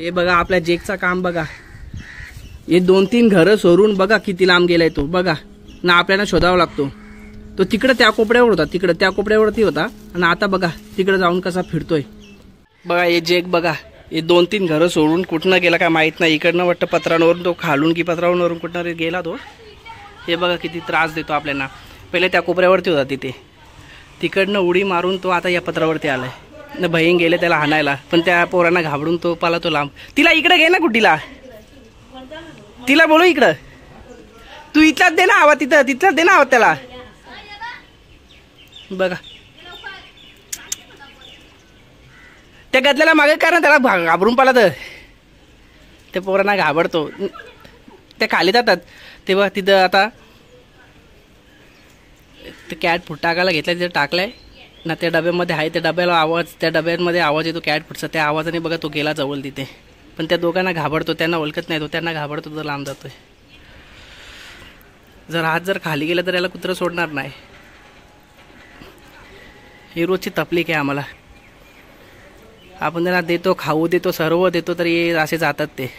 हे बघा आपल्या जेकचा काम बघा, हे 2-3 घरं सोडून बघा किती लांब गेलाय तो बघा ना. आपल्याला शोधावा लागतो. तो तिकडे त्या कोपऱ्यावर होता, तिकडे त्या कोपऱ्यावरती होता आणि आता बघा तिकडे जाऊन कसा फिरतोय बघा. हे जेक बघा, हे 2-3 घरं सोडून कुठनं गेला काय माहित नाही. इकडनं वाटतं पत्रांवरून तो खालून की पत्रांवरून कुठनं गेला तो. हे बघा किती त्रास देतो आपल्याला. पहिले त्या कोपऱ्यावरती होता तिथे, तिकडनं उडी मारून तो आता या पत्रावरती आलाय न. बहीण गेले त्याला हाणायला, पण त्या पोरांना घाबरून तो पाला तो लांब. तिला इकडे घे ना कुठीला, तिला बोलू इकडं. तू इथलाच दे ना आवाज, तिथलाच दे ना आवाज त्याला बघा. त्या गदल्याला मागे कर ना, त्याला घाबरून पाला तर त्या पोरांना घाबरतो. ते खाली जातात तेव्हा तिथं आता ते कॅट फूड टाकायला घेतलाय, तिथं टाकलाय ना. त्या डब्यामध्ये आहे, त्या डब्याला आवाज, त्या डब्यामध्ये आवाज येतो कॅट फूडचा. त्या आवाजाने बघा तो गेला जवळ तिथे, पण त्या दोघांना घाबरतो. त्यांना ओळखत नाही तो, त्यांना घाबरतो तर लांब जातोय. जर हात जर खाली गेला तर याला कुत्रं सोडणार नाही. ही रोजची तकलीफ आहे आम्हाला. आपण त्यांना देतो, खाऊ देतो, सर्व देतो, तरी असे जातात ते.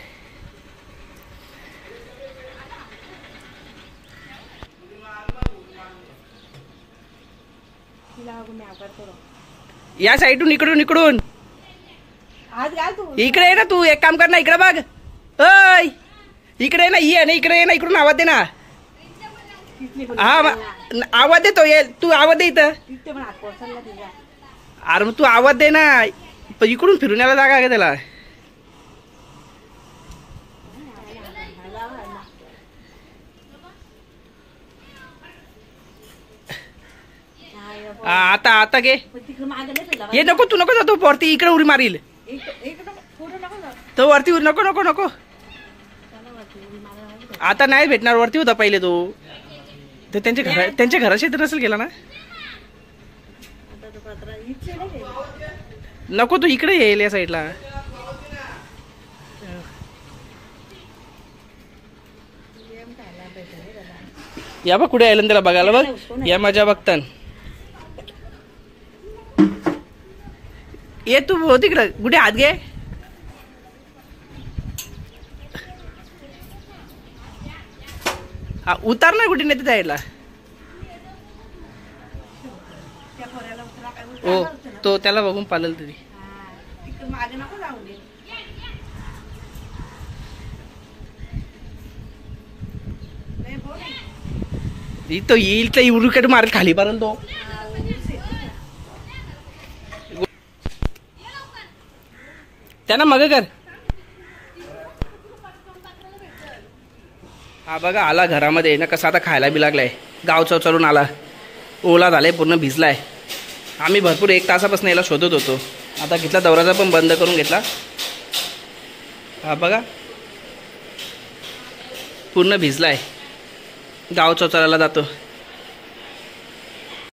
या साईडून इकडून इकडे ये ना तू. एक काम कर ना, इकडे बघ. ओय इकडे ना, ये ना इकडे, ये ना इकडून आवाज दे ना. हा आवाज देतो, ये तू आवाज दे इथं. अरे मग तू आवाज दे ना, इकडून फिरून यायला जागा का त्याला. आता आता घे. ये नको, तू नको जातो वरती, इकडे उडी मारील तो वरती. नको नको नको, आता नाही भेटणार. वरती होता पहिले तो. ते त्यांच्या घराशी तर नसेल गेला ना. नको तू इकडे येईल या साईडला. या बघ कुठे आलं त्याला बघायला बघ. या माझ्या बघतान ये तू हो तिकडं. कुठे हात घे. हा उतार ना कुठे नाही साईडला. हो तो त्याला बघून पालेल तरी. तो येईल तर उरुकडे मारेल, खाली मारेल तो. त्यांना मग कर. हा बघा आला घरामध्ये ना, कसा आता खायला बी लागलाय. गावचा चालून आला, ओला झालाय, पूर्ण भिजलाय. आम्ही भरपूर 1 तासापासून याला शोधत होतो. आता घेतला दरवाजा पण बंद करून घेतला. हा बघा पूर्ण भिजलाय. गाव चौचारायला जातो.